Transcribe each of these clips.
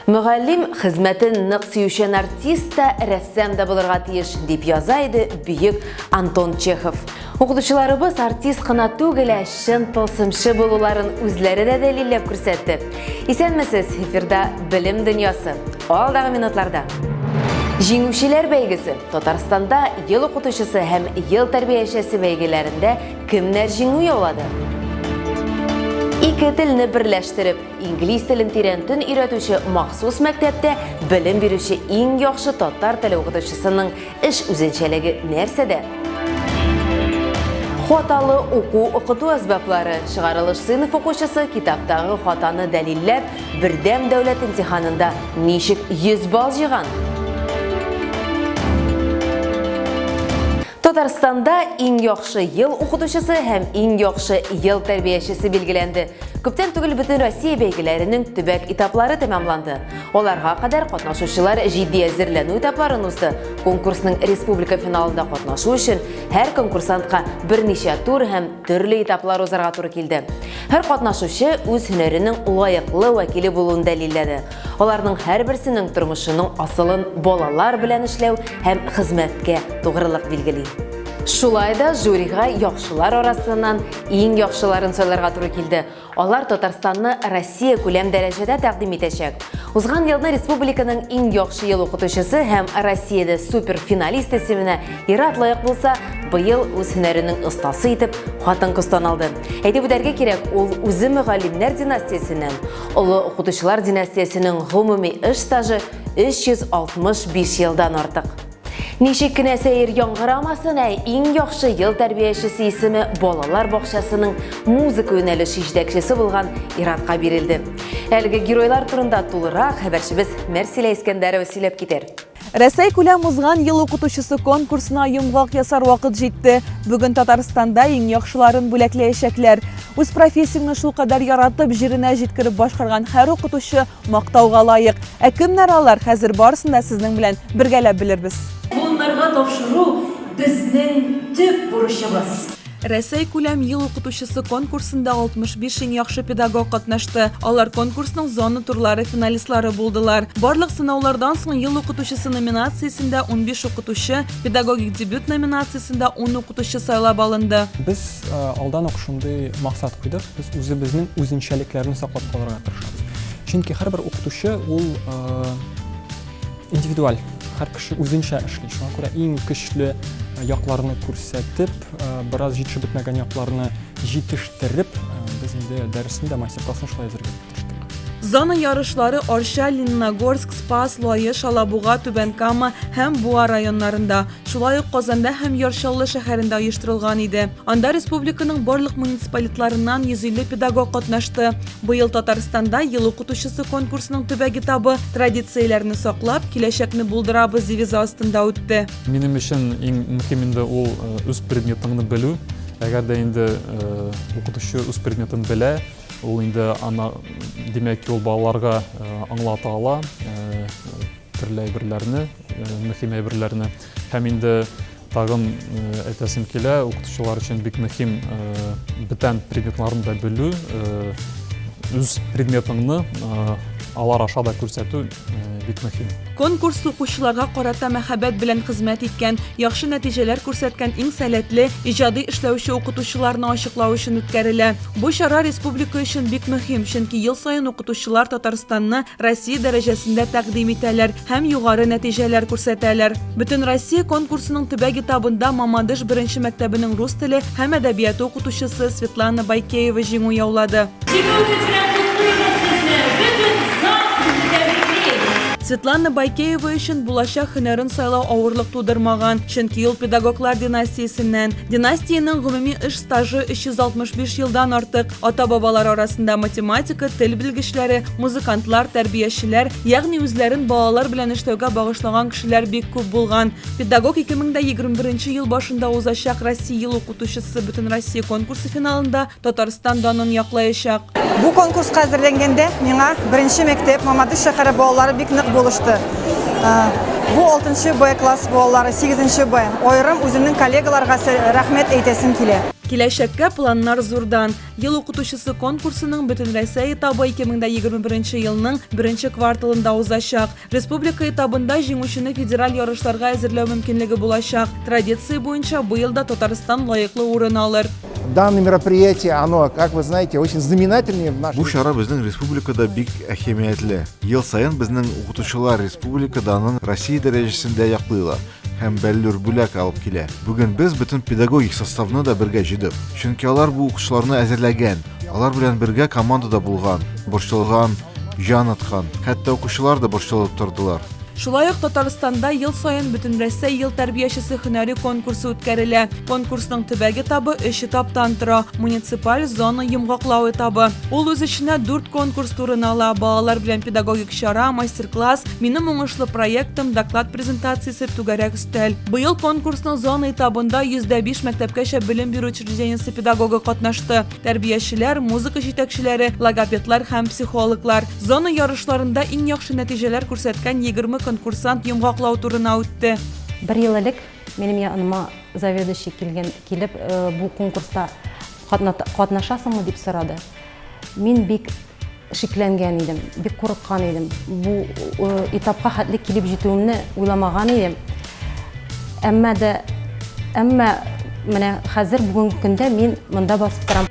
Мөгаллим хезмәтен нык сөючән артист та рәссам да булырга тиеш дип яза иде бөек Антон Чехов. Укытучыларыбыз артист кына түгел, шын тылсымчы булуларын үзләре дә дәлилләп күрсәтте. Исәнмесез, эфирда билим дөньясы. Алдагы минутларда. Җиңүчеләр бәйгесе. Татарстанда ел укытучысы һәм ел тәрбиячесе бәйгеләрендә кемнәр җиңү яулады? Ике телне берләштереп, инглиз телен тирәнтен өйрәтүче махсус мәктәптә белем бирүче иң яхшы татар теле укытучысының эш үзенчәлеге нәрсәдә? Хаталы уку-укыту әсбаплары. Чыгарылыш сыйныф укучысы китаптагы хатаны дәлилләп, бердәм дәүләт имтиханында ничек 100 балл җыйган? Татарстанда иң яхшы ел укытучысы һәм иң яхшы ел тәрбиячесе билгеләнде. Күптән түгел бөтен Россия бәйгеләренең төбәк этаплары тәмамланды. Аларга кадәр катнашучылар җитди әзерләнү этапларын узды. Конкурсның республика финалында катнашу өчен һәр конкурсантка берничә тур һәм төрле этаплар узарга туры килде. Һәр катнашучы үз һөнәренең лаеклы вәкиле булуын дәлилләде. Аларның һәрберсенең тормышының асылын балалар белән эшләү һәм хезмәткә тугрылык билгели. Шулай да жюрига яхшылар арасыннан иң яхшыларын сайларга туры килде. Алар Татарстанны Россия күләм дәрәҗәдә тәкъдим итәчәк. Узган елны республиканың иң яхшы ел укытучысы һәм Россиядә суперфиналист исеменә Ират лаек булса, быел үз һөнәренең остасы итеп хатын-кыз таналды. Әйтеп үтәргә кирәк, ул үзе мөгаллимнәр династиясеннән, олы укытучылар династиясенең гомуми эш стажы 365 елдан артык. Ничек кенә сәер яңгырамасын, иң яхшы ел тәрбиячесе исеме балалар бакчасының музыка юнәлеше җитәкчесе булган Иратка бирелде. Әлеге геройлар турында тулырак хәбәрчебез Мәрсилә Искәндәрова сөйләп китер. Рәсәй күләм узган ел укытучысы конкурсына йомгак ясар вакыт җитте. Бүген Татарстанда иң яхшыларын бүләкләячәкләр. Үз профессияңне шулкадәр яратып, җиренә җиткереп башкарган һәр укытучы мактауга лаек. Ә кемнәр алар? Хәзер барысын да сезнең белән бергәләп белербез. Bunlarga тапшыру безнең төп бурычыбыз. Рәсәй күләм ел укытучысы конкурсында 65 иң яхшы педагог катнашты. Алар конкурсның зона турлары финалистлары булдылар. Барлык сынаулардан соң ел укытучысы номинациясендә 15 укытучы, педагогик дебют номинациясендә 10 укытучы сайлап алынды. Без алдан ук шундый максат куйдык. Без үзебезнең үзенчәлекләрне саклап калырга тырышабыз. Чөнки һәрбер укытучы ул индивидуаль. Һәр кеше үзенчә эшли. Шуңа күрә иң көчле якларны күрсәтеп, бераз җитешеп бетмәгән якларны җитештереп, без инде дәресендә мастер-классны шулай әзерләп тырыштык. Зона ярышлары Орша, Лениногорск, Спас, Лаеш, Алабуга, Түбән-Кама һәм Буа районнарында, шулай ук Казанда һәм Яршаллы шәһәрендә оештырылган иде. Анда республиканың барлык муниципалитларыннан 150 педагог катнашты. Быел Татарстанда ел укытучысы конкурсының төбәк этабы традицияләрне саклап, киләчәкне булдырабыз девизы астында үтте. Минем өчен иң мөһим инде ул үз предметыңны белү. Әгәр дә инде укытучы үз предметын белә, ул инде аны димәк ул балаларга аңлата ала төрле әйберләрне, мөһим әйберләрне. Һәм инде тагын әйтәсем килә, укытучылар өчен бик мөһим бөтен предметларны да белү, үз предметыңны алар аша да күрсәтү бик мөһим. Конкурс укучыларга карата мәхәббәт белән хезмәт иткән, яхшы нәтиҗәләр күрсәткән иң сәләтле, иҗади эшләүче укытучыларны ачыклау өчен үткәрелә. Бу чара республика өчен бик мөһим, чөнки ел саен укытучылар Татарстанны Россия дәрәҗәсендә тәкъдим итәләр һәм югары нәтиҗәләр күрсәтәләр. Бөтен Россия конкурсының төбәк этабында Мамадыш 1-нче мәктәбенең рус теле һәм әдәбияты укытучысы Светлана Байкеева җиңү яулады. Светлана Байкеева өчен булачак һөнәрен сайлау авырлык тудырмаган, чөнки ел педагоглар династиясеннән. Династияның гомуми эш стажы 365 елдан артык. Ата-бабалар арасында математика, тел белгечләре, музыкантлар, тәрбиячеләр, ягъни үзләрен балалар белән эшләүгә багышлаган кешеләр бик күп булган. Педагог 2021 ел башында узачак Россия ел укытучысы бөтен Россия конкурсы финалында Татарстан данын яклаячак. Бу конкурска әзерләнгәндә миңа 1-нче мәктәп Мамадыш шәһәре балалары бик нык булышты. Бу 6-нчы Б класс балалары, 8-нче Б. Айрым үземнең коллегаларга рәхмәт әйтәсем килә. Киләчәккә планнар зурдан. Ел укытучысы конкурсының бөтен Россия этабы 2021 елның 1 кварталында узачак. Республика этабында җиңүчене федераль ярышларга әзерләү мөмкинлеге булачак. Традиция буенча быел да Татарстан лаеклы урын алыр. Данное мероприятие, оно, как вы знаете, очень знаменательное в нашей... Бу шара безнең республикада бик әһәмиятле. Ел саен безнең укытучылар республикадан Россия дәрәҗәсендә яклыйлар һәм бәллүр бүләк алып килә. Бүген без бөтен педагогик составны да бергә җыйдык. Чөнки алар бу укучыларны әзерләгән. Алар белән бергә командада булган, борчылган, җан аткан. Хәтта укучылар да борчылып тордылар. Шулай ук Татарстанда ел сайын бөтен Россия ел тәрбиячесе һөнәри конкурсы үткәрелә. Конкурсның төбәк этабы 3 этаптан тора. Муниципаль зона йомгаклау этабы. Ул үз эченә 4 конкурс турын ала. Балалар белән педагогик чара, мастер-класс, минем уңышлы проектым, доклад презентациясе түгәрәк өстәл. Быел конкурсның зона этабында 105 мәктәпкәчә белем бирү учреждениесе педагогы катнашты. Тәрбиячеләр, музыка җитәкчеләре, логопедлар һәм психологлар. Зона ярышларында иң яхшы нәтиҗәләр күрсәткән 20 конкурсант йомгаклау турына үтте. Бір ел элек минем яныма заведующий килеп, бу конкурста катнашасыңмы дип сорады. Мин бик шикләнгән идем, бик курыккан идем. Бу этапка хәтле килеп җитүемне уйламаган идем. Әмма менә хәзер бүгенге көндә мин монда басып торам.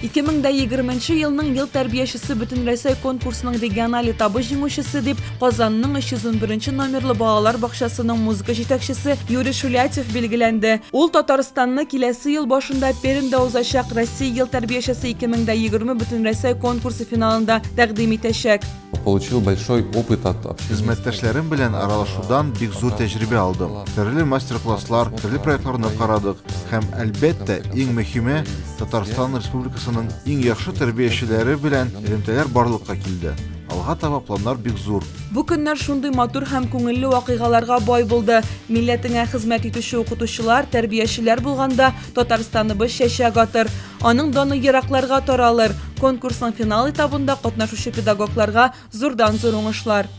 2020 елның ел тәрбиячесе бөтен Россия конкурсының региональ этабы җиңүчесе дип Казанның 301 номерлы балалар бакчасының музыка җитәкчесе Юрий Шулятев билгеләнде. Ул Татарстанны киләсе ел башында Пермьдә узачак Россия ел тәрбиячесе 2020 бөтен Россия конкурсы финалында тәкъдим итәчәк. Получил большой опыт от общения. Хезмәттәшләрем белән аралашудан бик зур тәҗрибә алдым. Төрле мастер-класслар, төрле проектларны карадык һәм әлбәттә иң мөһиме Татарстан Республикасының иң яхшы тәрбиячеләре белән элемтәләр барлыкка килде. Алга таба планнар бик зур. Бу көннәр шундый матур һәм күңелле вакыйгаларга бай булды. Милләтеңә хезмәт итүче укытучылар, тәрбиячеләр булганда Татарстаныбыз чәчәк атыр. Аның даны еракларга таралыр. Конкурсның финал этабында катнашучы педагогларга зурдан-зур уңышлар.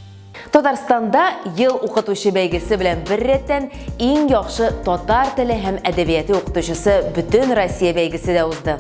Татарстанда ел укытучы бәйгесе белән бер рәттән иң яхшы татар теле һәм әдәбияты укытучысы бөтен Россия бәйгесе дә узды.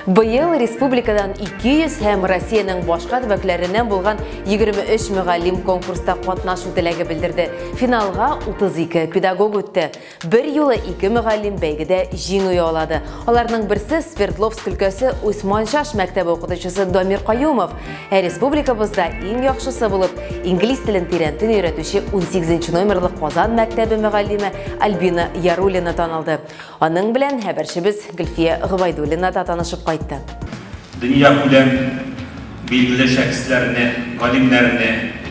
Быел республикадан 200 һәм Россиянең башка төбәкләреннән булган 23 мөгаллим конкурста катнашу теләге белдерде. Финалга 32 педагог үтте. Бер юлы 2 мөгаллим бәйгедә җиңү яулады. Аларның берсе Свердловск өлкәсе Усманшаш мәктәбе укытучысы Дамир Каюмов, ә республикабызда иң яхшысы булып инглиз телен тирәнтен өйрәтүче 18 номерлы Казан мәктәбе мөгаллиме Альбина Ярулина танылды. Аның белән хәбәрчебез Гөлфия Гыбайдуллина танышып кайтты. Дөнья күләм билгеле шәхесләрне, галимнәрне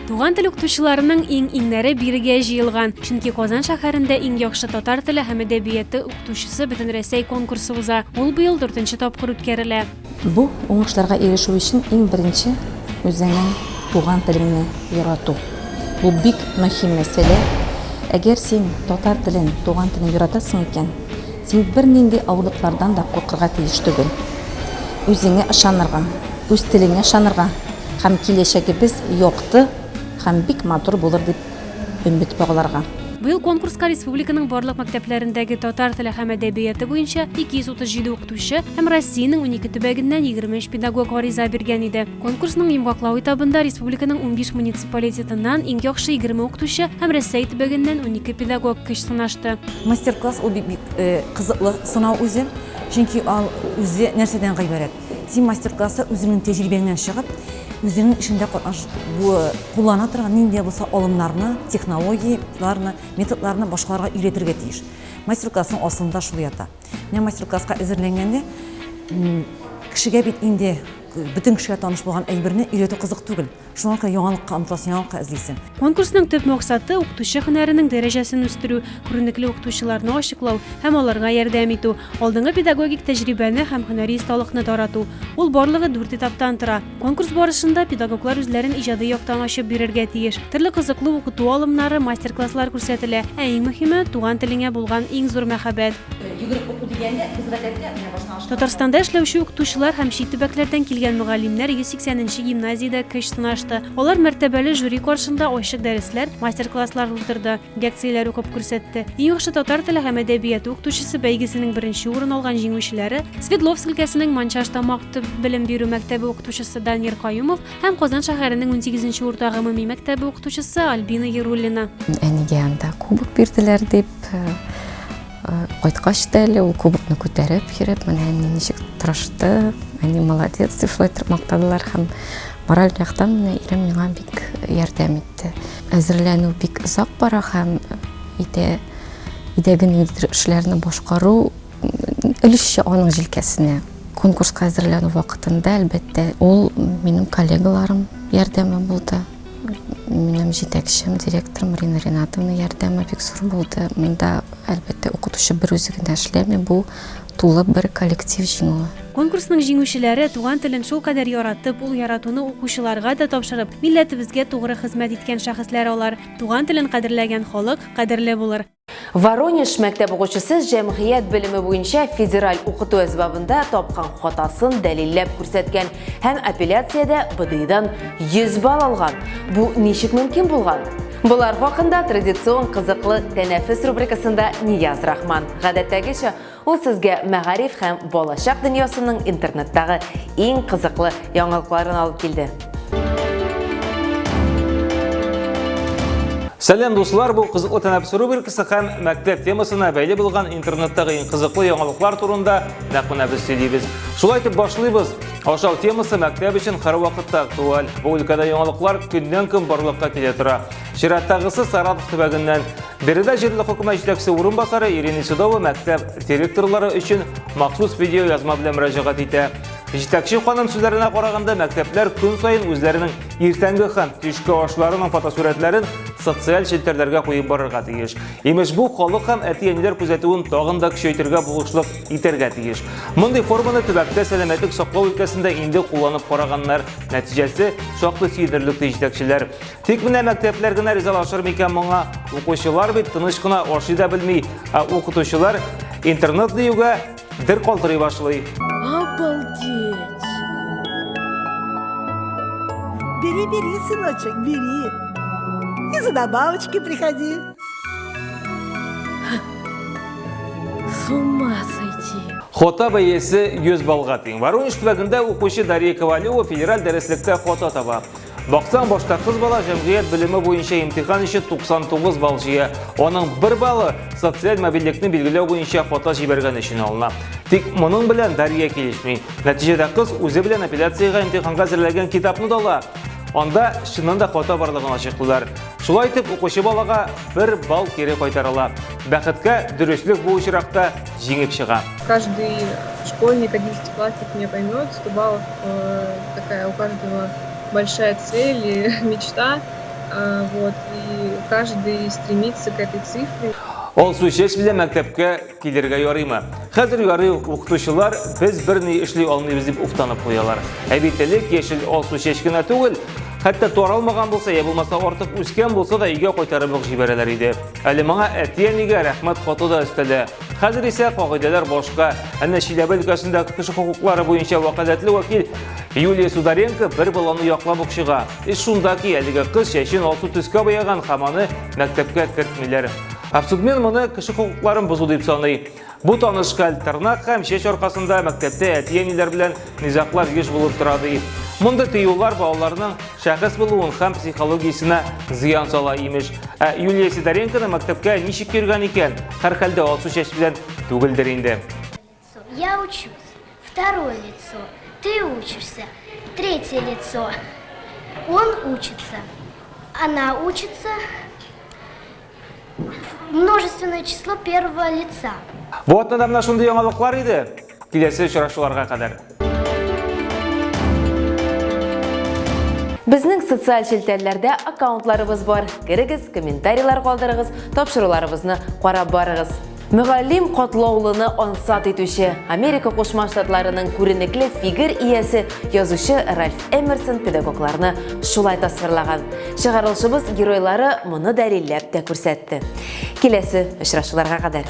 Туган тел укытучыларының иң-иңнәре бирегә җыелган. Чөнки Казан шәһәрендә иң яхшы татар теле һәм әдәбияты укытучысы бөтен Россия конкурсы уза. Ул быел 4нче тапкыр үткәрелә. Бу уңышларга ирешү өчен иң беренче үзеңнең туган телеңне ярату. Бу бик мөһим мәсьәлә. Әгәр син татар телен, туган телен яратасың икән, син бернинди авырлыклардан да куркырга тиеш түгел. Үзеңә ышанырга, үз телеңә ышанырга һәм киләчәгебез якты һәм бик матур булыр дип өмет багларга. Быел конкурска республиканың барлык мәктәпләрендәге татар теле һәм әдәбияты буенча 237 укытучы һәм Россиянең 12 төбәгеннән 23 педагог гариза биргән иде. Конкурсның йомгаклау этабында республиканың 15 муниципалитетыннан иң яхшы 20 укытучы һәм Россия төбәгеннән 12 педагог көч сынашты. Мастер-класс ул бик кызыклы сынау үзе, чөнки ал үзе нәрсәдән гыйбарәт. Син мастер-классы үзеңнең тәҗрибәңнән чыгып, үзеңнең эшендә куллана торган нинди булса алымнарны, технологияларны, методларны башкаларга өйрәтергә тиеш. Мастер-классның асылында шул ята. Менә мастер-класска әзерләнгәндә кешегә бит инде бөтен кешегә таныш булган әйберне өйрәтү кызык түгел. Шуңа күрә яңалыкка омтыласың, яңалыкка эзлисең. Конкурсның төп максаты укытучы һөнәренең дәрәҗәсен үстерү, күренекле укытучыларны ачыклау һәм аларга ярдәм итү, алдынгы педагогик тәҗрибәне һәм һөнәри исталыкны тарату. Ул барлыгы 4 этаптан тора. Конкурс барышында педагоглар үзләрен иҗади яктан ачып бирергә тиеш. Төрле кызыклы укыту алымнары, мастер-класслар күрсәтелә. Ә иң мөһиме туган телеңә булган иң зур мәхәббәт. Татарстанда эшләүче укытучылар һәм чит төбәкләрдән килгән килгән мөгаллимнәр 180-нче гимназиядә көч сынашты. Алар мәртәбәле жюри каршында ачык дәресләр, мастер-класслар уздырды, лекцияләр укып күрсәтте. Иң яхшы татар теле һәм әдәбияты укытучысы бәйгесенең беренче урын алган җиңүчеләре Свердловск өлкәсенең Манчаштамак төп белем бирү мәктәбе укытучысы Данир Каюмов һәм Казан шәһәренең 18-нче урта гомуми мәктәбе укытучысы Альбина Яруллина. Әнигә анда кубок бирделәр дип кайткач та әле ул кубокны күтәреп йөреп, менә ничек тырышты, әни молодец дип шулай мактадылар һәм мораль яктан менә ирем миңа бик ярдәм итте. Әзерләнү бик озак бара һәм идәгенең эшләрне башкару өлешче аның җилкәсенә. Конкурска әзерләнү вакытында әлбәттә ул минем коллегаларым ярдәме булды. Минем җитәкчем, директорым Марина Ринатовна ярдәме бик зур булды. Монда әлбәттә укытучы бер үзе генә эшләми, бу тулы бер коллектив җиңүе. Конкурсның җиңүчеләре туган телен шул кадәр яратып, ул яратуны укучыларга да тапшырып, милләтебезгә тугры хезмәт иткән шәхесләр алар. Туган телен кадерләгән халык кадерле булыр. Воронеж мәктәп укучысы җәмгыять белеме буенча федераль укыту әсбабында тапкан хатасын дәлилләп күрсәткән һәм апелляциядә БДИдан 100 балл алган. Бу ничек мөмкин булган? Булар хакында традицион кызыклы тәнәфес рубрикасында Нияз Рахман. Гадәттәгечә, ул сезгә мәгариф һәм балачак дөньясының интернеттагы иң кызыклы яңалыкларын алып килде. Сәлем дуслар, бұл қызыклы тәнәфес рубрикасы һәм мәктәп темасына бәйле булган интернеттагы иң кызыклы яңалыклар турында нәкъ без сөйлибез. Шулай итеп башлыйбыз. Ашау темасы мәктәп өчен һәр вакытта актуаль. Бу өлкәдә яңалыклар көннән-көн барлыкка килә тора. Чираттагысы Саратов төбәгеннән Биредә җирле хөкүмәт җитәкчесе урынбасары Ирина Судова мәктәп директорлары өчен махсус видео язма белән мөрәҗәгать итә. Җитәкче ханым сүзләренә караганда, мәктәпләр көн саен үзләренең иртәнге һәм төшке ашларының фотосурәтләрен социаль челтәрләргә куеп барырга тиеш. Имеш бу халык һәм әти-әниләр күзәтүен тагын да көчәйтергә булышлык итәргә тиеш. Мондый форманы төбәктә сәламәтлек саклау өлкәсендә инде кулланып караганнар. Нәтиҗәсе шактый сөйдерлек җитәкчеләр. Тик менә мәктәпләр генә ризалашыр микән моңа? Укучылар бит тыныч кына ашый да белми, ә укытучылар интернет диюгә дер калтырый башлый. Обалдеть! Бери, сыночек, бери. И за добавочки приходи. С ума сойти. Хота бәясе 100 баллга тең. Воронеж төбәгендә укучы Дарья Ковалева федераль дәреслеккә хота таба. Баксаң, башта кыз бала җәмгыять белеме буенча имтихан өчен 99 балл җыя. Аның 1 баллы социаль мобильлекне билгеләү буенча фото җибәргән өчен алына. Тик моның белән Дарья килешми. Нәтиҗәдә кыз үзе белән апелляциягә имтиханга әзерләгән китапны да ала. Анда чынында фото барлыгын ачыклыйлар. Шулай итеп, укучы балага 1 балл кире кайтарыла. Бәхеткә дөрестлек бу очракта җиңеп чыга. Каждый школьник, 11-классник меня поймет, 100 баллов такая у каждого большая цель и мечта, вот, и каждый стремится к этой цифре. Ол сүзеш белән мәктәпкә килергә ярыймы? Хәзер ярый, укытучылар без берни эшли алмыйбыз дип уфтанып куялар. Әбитәлек яшел ол сүзеш кенә түгел, хәтта таралмаган булса, я булмаса артык үскән булса да өйгә кайтарып җибәрәләр иде. Әле моңа әти-әнигә рәхмәт хаты да өстәлә. Хәзер исә кагыйдәләр башка. Әнә Чиләбе өлкәсендә кеше хокуклары буенча вәкаләтле вәкил Юлия Сударенко бер баланы яклап укшыга. Шунда ки әлеге кыз чәчен алсу төскә бояган һәм аны мәктәпкә кертмиләр. Абсурдмен моны кеше хокукларын бозу дип саный. Бу таныш хәл тырнак һәм чәч аркасында мәктәптә әти-әниләр белән низаклар еш булып тора ди. Монда тыюлар балаларның шәхес булуын һәм психологиясенә зыян сала имеш. Юлия Сидоренконы мәктәпкә ничек йөргән икән? Һәр хәлдә алсу чәч белән түгелдер инде. Я учусь. Второе лицо. Ты учишься. Третье лицо. Он учится. Она учится. Множественное число первого лица. Вот надамна шундый яңалыклар иде. Киләсе очрашуларга кадәр. Безнең социаль челтәрләрдә аккаунтларыбыз бар. Керегез, комментарийлар калдырыгыз, тапшыруларыбызны карап барыгыз. Мөгаллим катлаулыны ансат итүче Америка Кушма Штатларының күренекле фигур иясе язучы Ральф Эмерсон педагогларны шулай тасвирлаган. Чыгарылышыбыз геройлары моны дәлилләп тә күрсәтте. Киләсе очрашуларга кадәр.